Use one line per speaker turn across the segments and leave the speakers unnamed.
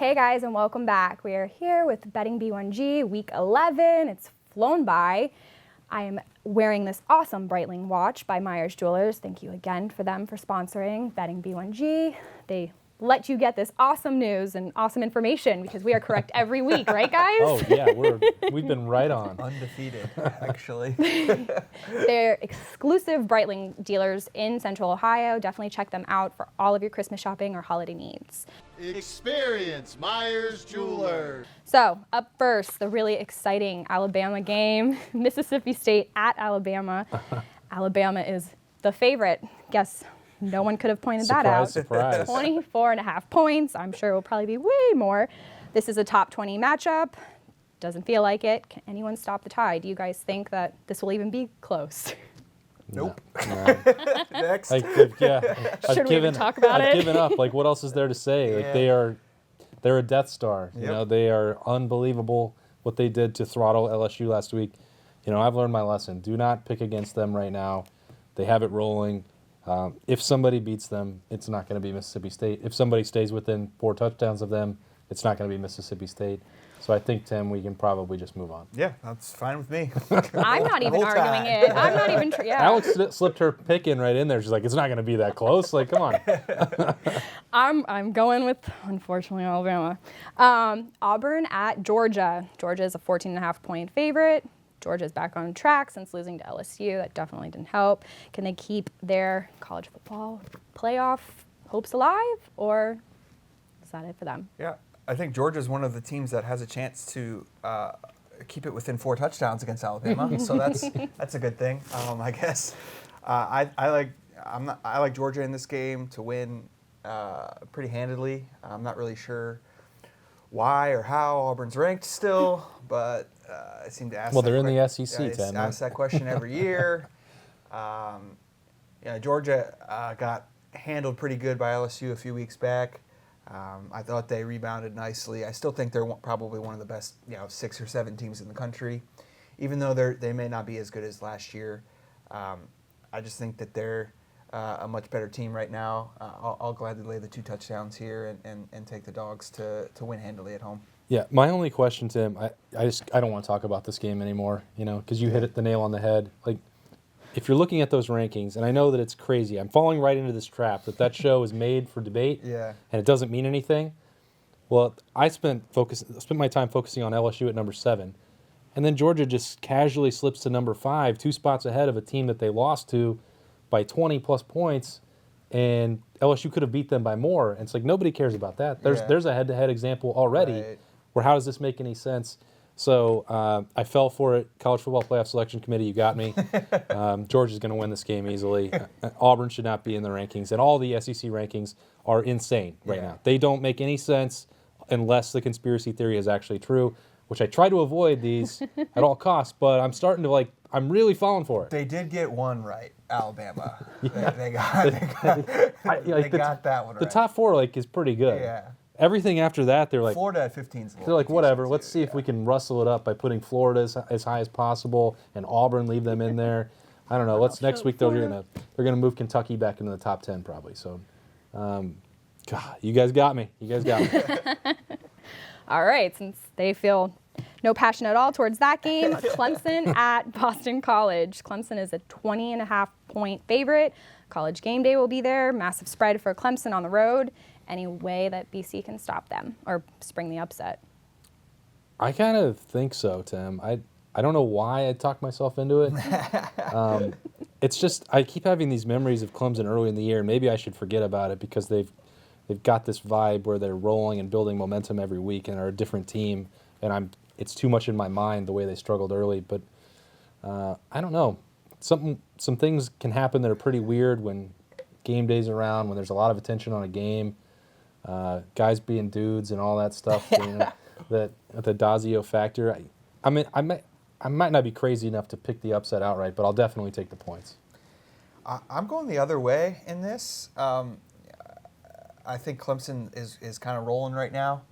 Hey guys, and welcome back. We are here with Betting B1G, week 11. It's flown by. I am wearing this awesome Breitling watch by Myers Jewelers. Thank you again for them for sponsoring Betting B1G. They let you get this awesome news and awesome information because we are correct every week, right guys?
Oh yeah, we've been right on.
Undefeated, actually.
They're exclusive Breitling dealers in Central Ohio. Definitely check them out for all of your Christmas shopping or holiday needs.
Experience Myers Jewelers.
So up first, the really exciting Alabama game, Mississippi State at Alabama. Alabama is the favorite. Guess no one could have pointed that out.
Surprise.
24.5 points. I'm sure it will probably be way more. This is a top 20 matchup. Doesn't feel like it. Can anyone stop the tide? Do you guys think that this will even be close?
Nope.
No.
Next.
I've
Should we even talk about it?
I've given up. Like, what else is there to say?
Yeah.
Like, they're a Death Star. You know, they are unbelievable what they did to throttle LSU last week. You know, I've learned my lesson. Do not pick against them right now. They have it rolling. If somebody beats them, it's not going to be Mississippi State. If somebody stays within 4 touchdowns of them, it's not going to be Mississippi State. So I think, Tim, we can probably just move on.
Yeah, that's fine with me.
I'm not even arguing it. I'm not even.
Alex slipped her pick in right in there. She's like, it's not going to be that close. Like, come on.
I'm going with, unfortunately, Alabama. Auburn at Georgia. Georgia is a 14.5 point favorite. Georgia's back on track since losing to LSU. That definitely didn't help. Can they keep their college football playoff hopes alive, or is that it for them?
Yeah, I think Georgia's one of the teams that has a chance to keep it within 4 touchdowns against Alabama. So that's a good thing, I guess. I like Georgia in this game to win pretty handedly. I'm not really sure why or how Auburn's ranked still, but I seem to ask.
Well, they're in the SEC,
Tim. I ask that question every year. Georgia got handled pretty good by LSU a few weeks back. I thought they rebounded nicely. I still think they're probably one of the best, 6 or 7 teams in the country, even though they may not be as good as last year. I just think that they're a much better team right now. I'll gladly lay the 2 touchdowns here and take the Dogs to win handily at home.
Yeah, my only question, Tim, I don't want to talk about this game anymore, because you hit the nail on the head. Like, if you're looking at those rankings, and I know that it's crazy, I'm falling right into this trap that show is made for debate, and it doesn't mean anything. Well, I spent my time focusing on LSU at number 7, and then Georgia just casually slips to number 5, 2 spots ahead of a team that they lost to by 20-plus points, and LSU could have beat them by more. And it's like, nobody cares about that. There's a head-to-head example already.
Right.
Where how does this make any sense? So I fell for it. College Football Playoff Selection Committee, you got me. Georgia's going to win this game easily. Auburn should not be in the rankings, and all the SEC rankings are insane right now. They don't make any sense unless the conspiracy theory is actually true, which I try to avoid these at all costs, but I'm starting to I'm really falling for it.
They did get one right, Alabama. They got that one right.
The top 4 is pretty good.
Yeah.
Everything after that, they're like
Florida at 15's.
They're like, whatever. Let's see if we can rustle it up by putting Florida as high as possible and Auburn, leave them in there. I don't know. Next week they're gonna move Kentucky back into the top 10 probably. So, God, you guys got me.
All right, since they feel no passion at all towards that game, Clemson at Boston College. Clemson is a 20.5 point favorite. College game day will be there. Massive spread for Clemson on the road. Any way that BC can stop them or spring the upset?
I kind of think so, Tim. I don't know why I talked myself into it. It's just I keep having these memories of Clemson early in the year. Maybe I should forget about it because they've got this vibe where they're rolling and building momentum every week and are a different team. And it's too much in my mind the way they struggled early. But I don't know. Some things can happen that are pretty weird when game day's around, when there's a lot of attention on a game. Guys being dudes and all that stuff, that the Dazio factor. I might not be crazy enough to pick the upset outright, but I'll definitely take the points.
I'm going the other way in this. I think Clemson is kind of rolling right now,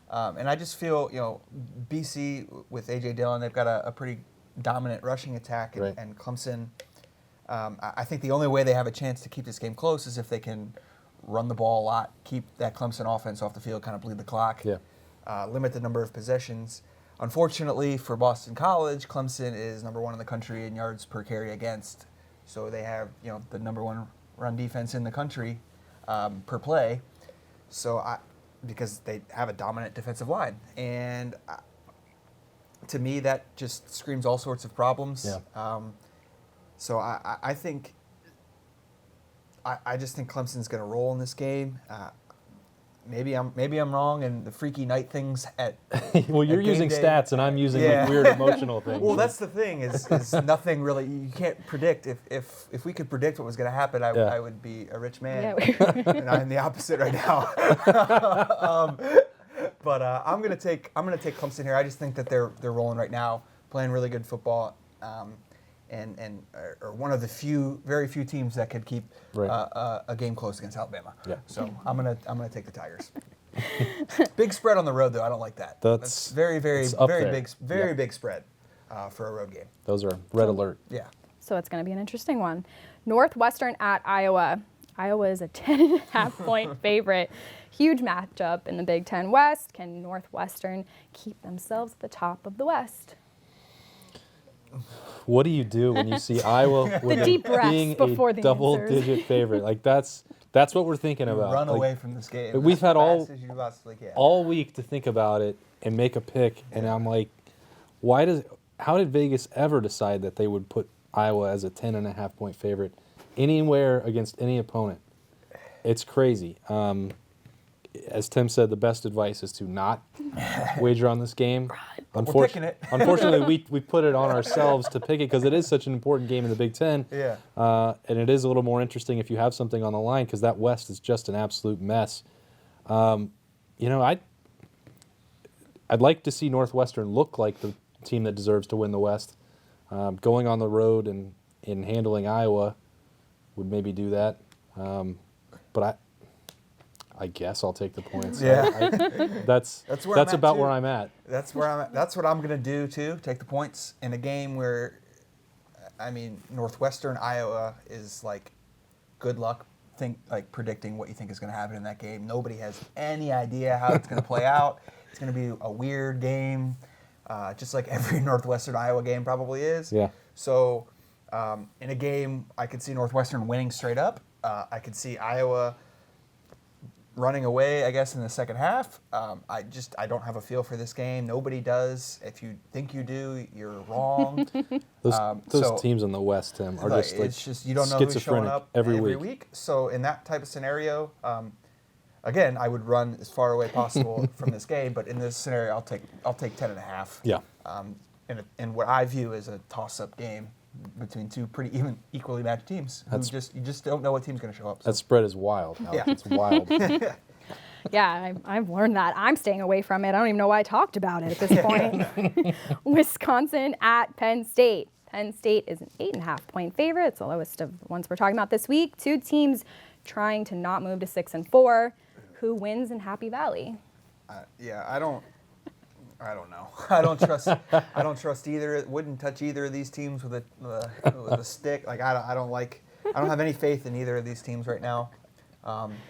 and I just feel BC with A.J. Dillon, they've got a pretty dominant rushing attack, and Clemson. I think the only way they have a chance to keep this game close is if they can run the ball a lot, keep that Clemson offense off the field, kind of bleed the clock.
Yeah.
limit the number of possessions. Unfortunately for Boston College, Clemson is number 1 in the country in yards per carry against. So they have, the number 1 run defense in the country per play. So because they have a dominant defensive line. And to me, that just screams all sorts of problems.
Yeah.
So I think, I just think Clemson's going to roll in this game. Maybe I'm wrong, and the freaky night things at
well, you're
at game
using
day.
stats, and I'm using
Yeah.
like, weird emotional things.
Well, that's the thing is nothing really. You can't predict. If we could predict what was going to happen, I would be a rich man.
Yeah.
And I'm the opposite right now. But I'm gonna take Clemson here. I just think that they're rolling right now, playing really good football, and are one of the very few teams that could keep
Right.
a game close against Alabama.
Yeah.
So I'm gonna take the Tigers. Big spread on the road, though. I don't like that. That's very
it's up there.
big spread for a road game.
Those are red alert.
Yeah.
So it's going to be an interesting one. Northwestern at Iowa. Iowa is a 10.5-point favorite. Huge matchup in the Big Ten West. Can Northwestern keep themselves at the top of the West?
What do you do when you see Iowa
deep breaths
being
before
a
the
double-digit favorite? Like that's what we're thinking about.
Run
Like,
away from this game.
we've had
as fast as you possibly can.
all week to think about it and make a pick, and I'm like, how did Vegas ever decide that they would put Iowa as a 10.5-point favorite anywhere against any opponent? It's crazy. As Tim said, the best advice is to not wager on this game.
We're picking it.
Unfortunately, we put it on ourselves to pick it because it is such an important game in the Big Ten.
Yeah.
And it is a little more interesting if you have something on the line because that West is just an absolute mess. I'd like to see Northwestern look like the team that deserves to win the West. Going on the road and handling Iowa would maybe do that. But I guess I'll take the points.
Yeah.
That's
where I'm at,
about
too.
where I'm at.
That's where I'm at. That's what I'm going to do, too. Take the points in a game where, Northwestern, Iowa is like good luck predicting what you think is going to happen in that game. Nobody has any idea how it's going to play out. It's going to be a weird game, just like every Northwestern, Iowa game probably is.
Yeah.
So in a game, I could see Northwestern winning straight up. I could see Iowa running away, I guess, in the second half. I don't have a feel for this game. Nobody does. If you think you do, you're wrong.
Those teams in the West, Tim, are just like
it's just you don't know who's showing up
every week.
So in that type of scenario, again, I would run as far away possible from this game. But in this scenario, I'll take 10.5.
Yeah.
In what I view as a toss-up game between two pretty equally matched teams. You just don't know what team's going to show up. So.
That spread is wild. Alex.
Yeah.
It's wild.
Yeah, I've learned that. I'm staying away from it. I don't even know why I talked about it at this point. Wisconsin at Penn State. Penn State is an 8.5-point favorite. It's the lowest of the ones we're talking about this week. Two teams trying to not move to 6-4. Who wins in Happy Valley?
I don't know. I don't trust either. Wouldn't touch either of these teams with a stick. Like I don't have any faith in either of these teams right now.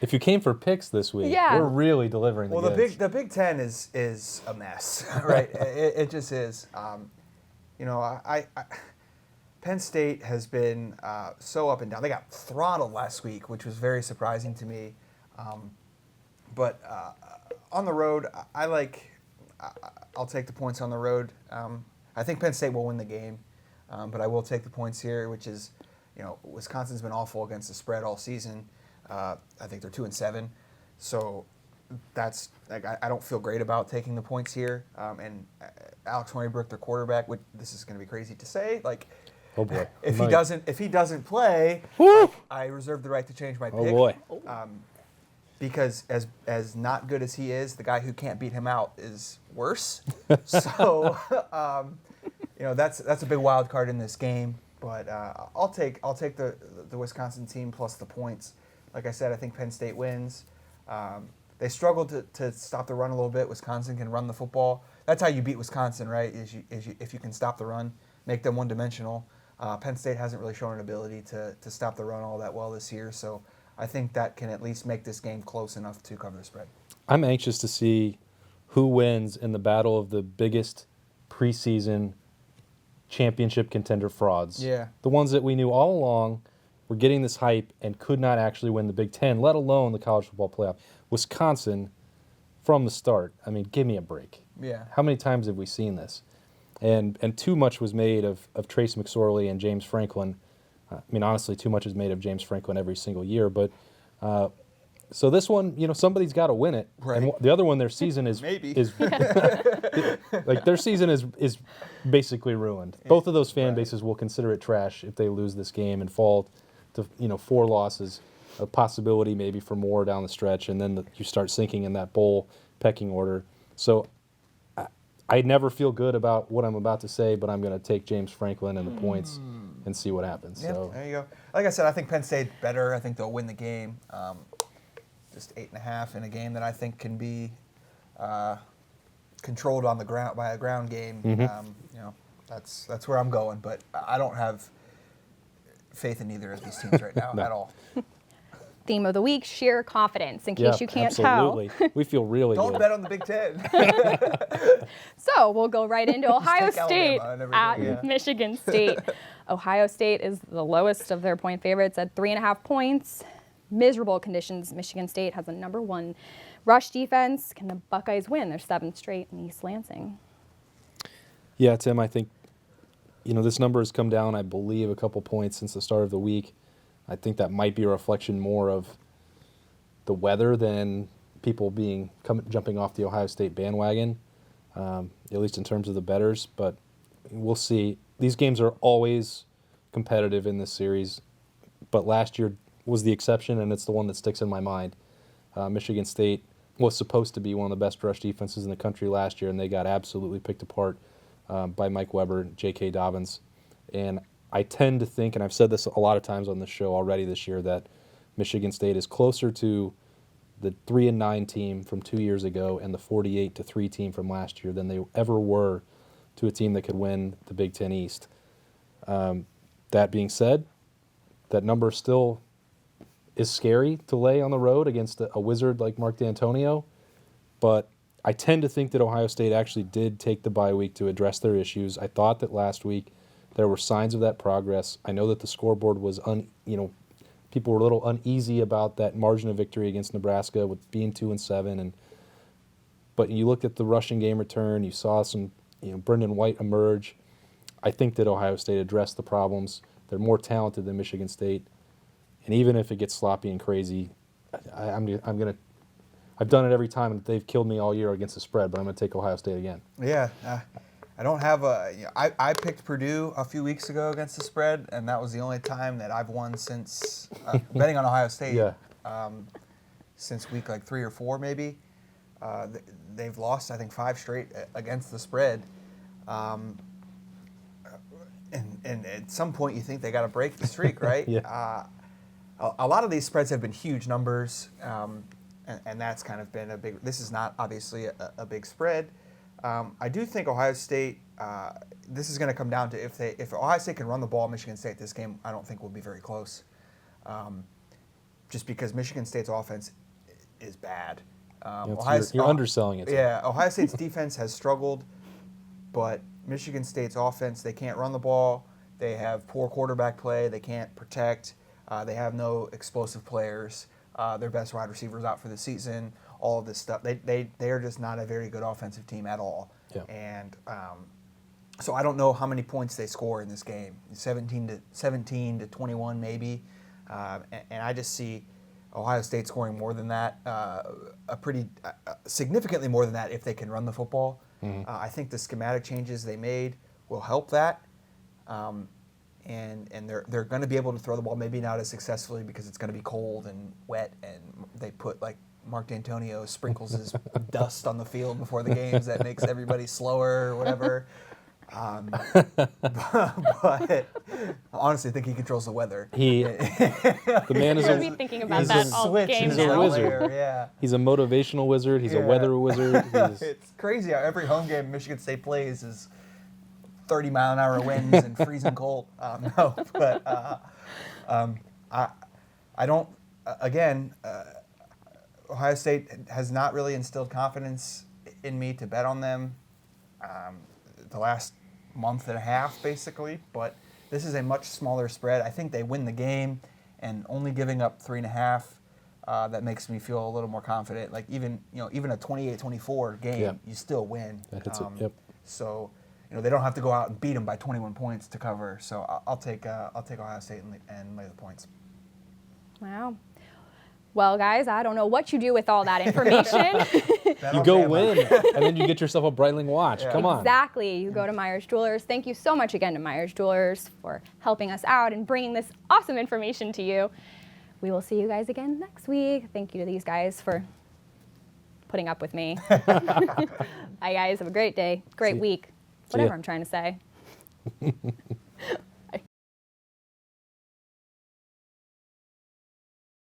If you came for picks this week,
Yeah.
we're really delivering the goods.
the Big Ten is a mess, right? It just is. Penn State has been so up and down. They got throttled last week, which was very surprising to me. But on the road, I'll take the points on the road. I think Penn State will win the game, but I will take the points here, which is, Wisconsin's been awful against the spread all season. I think they're 2-7, so that's I don't feel great about taking the points here. And Alex Hornibrook, their quarterback, this is going to be crazy to say,
Oh boy.
if he doesn't play, I reserve the right to change my pick.
Oh boy.
Because as not good as he is, the guy who can't beat him out is worse. So, that's a big wild card in this game. But I'll take the Wisconsin team plus the points. Like I said, I think Penn State wins. They struggled to stop the run a little bit. Wisconsin can run the football. That's how you beat Wisconsin, right? If you can stop the run, make them one-dimensional. Penn State hasn't really shown an ability to stop the run all that well this year. So I think that can at least make this game close enough to cover the spread.
I'm anxious to see who wins in the battle of the biggest preseason championship contender frauds.
Yeah.
The ones that we knew all along were getting this hype and could not actually win the Big Ten, let alone the college football playoff. Wisconsin, from the start, I mean, give me a break.
Yeah.
How many times have we seen this? And too much was made of Trace McSorley and James Franklin. I mean, honestly, too much is made of James Franklin every single year. But so this one, somebody's got to win it.
Right.
And the other one, their season is
Maybe.
like their season is basically ruined. Both of those fan bases will consider it trash if they lose this game and fall to 4 losses, a possibility maybe for more down the stretch, and then you start sinking in that bowl pecking order. So I never feel good about what I'm about to say, but I'm going to take James Franklin and the points and see what happens.
Yeah,
So
there you go. Like I said, I think Penn State's better. I think they'll win the game. Just 8.5 in a game that I think can be controlled on the ground by a ground game. That's where I'm going. But I don't have faith in either of these teams right now at all.
Theme of the week, sheer confidence, in case you can't
absolutely. We feel really
Don't
good.
bet on the Big Ten.
So we'll go right into Ohio
take
State
Alabama and
at
everything, yeah.
Michigan State. Ohio State is the lowest of their point favorites at 3.5 points. Miserable conditions. Michigan State has a number 1 rush defense. Can the Buckeyes win their 7th straight in East Lansing?
Yeah, Tim, I think, this number has come down, I believe, a couple points since the start of the week. I think that might be a reflection more of the weather than people jumping off the Ohio State bandwagon, at least in terms of the bettors. But we'll see. These games are always competitive in this series, but last year was the exception, and it's the one that sticks in my mind. Michigan State was supposed to be one of the best rush defenses in the country last year, and they got absolutely picked apart by Mike Weber, J.K. Dobbins. And I tend to think, and I've said this a lot of times on this show already this year, that Michigan State is closer to the 3-9 team from 2 years ago and the 48-3 team from last year than they ever were to a team that could win the Big Ten East. That being said, that number still is scary to lay on the road against a wizard like Mark D'Antonio, but I tend to think that Ohio State actually did take the bye week to address their issues. I thought that last week there were signs of that progress. I know that the scoreboard was, people were a little uneasy about that margin of victory against Nebraska with being 2-7, but you looked at the rushing game return, you saw some, Brendan White emerge. I think that Ohio State addressed the problems. They're more talented than Michigan State, and even if it gets sloppy and crazy, I've done it every time, and they've killed me all year against the spread, but I'm going to take Ohio State again.
Yeah. I don't have I picked Purdue a few weeks ago against the spread, and that was the only time that I've won since betting on Ohio State.
Yeah.
Since week 3 or 4 maybe. They've lost, I think, 5 straight against the spread. And at some point you think they got to break the streak, right?
Yeah.
A lot of these spreads have been huge numbers, and that's kind of been a big. This is not obviously a big spread. I do think Ohio State. This is going to come down to if Ohio State can run the ball, Michigan State this game I don't think will be very close. Just because Michigan State's offense is bad.
You're underselling it.
Yeah, Ohio State's defense has struggled, but Michigan State's offense, they can't run the ball. They have poor quarterback play. They can't protect. They have no explosive players. Their best wide receivers out for the season. All of this stuff. They are just not a very good offensive team at all.
Yeah.
And so I don't know how many points they score in this game. 17 to 21 maybe. And I just see Ohio State scoring more than that, significantly more than that if they can run the football.
Mm-hmm.
I think the schematic changes they made will help that. And they're going to be able to throw the ball maybe not as successfully because it's going to be cold and wet, and they put Mark D'Antonio sprinkles his dust on the field before the games that makes everybody slower or whatever. But I honestly think he controls the weather.
The man is
I'll be thinking about
he's
that
a
all
switch.
game
He's
now.
a wizard.
Yeah.
He's a motivational wizard. He's a
Yeah.
weather wizard.
It's crazy how every home game Michigan State plays is 30-mile-an-hour winds and freezing cold. I don't. Again, Ohio State has not really instilled confidence in me to bet on them the last month and a half, basically. But this is a much smaller spread. I think they win the game, and only giving up 3.5, that makes me feel a little more confident. Like even a 28-24 game,
Yep.
you still win.
That hits it. Yep.
So they don't have to go out and beat them by 21 points to cover. So I'll take Ohio State and lay the points.
Wow. Well, guys, I don't know what you do with all that information.
You go win, and then you get yourself a Breitling watch.
Yeah.
Come on.
Exactly. You go to Myers Jewelers. Thank you so much again to Myers Jewelers for helping us out and bringing this awesome information to you. We will see you guys again next week. Thank you to these guys for putting up with me. Bye, guys. Have a great day. Great week.
See ya.
Whatever I'm trying to say.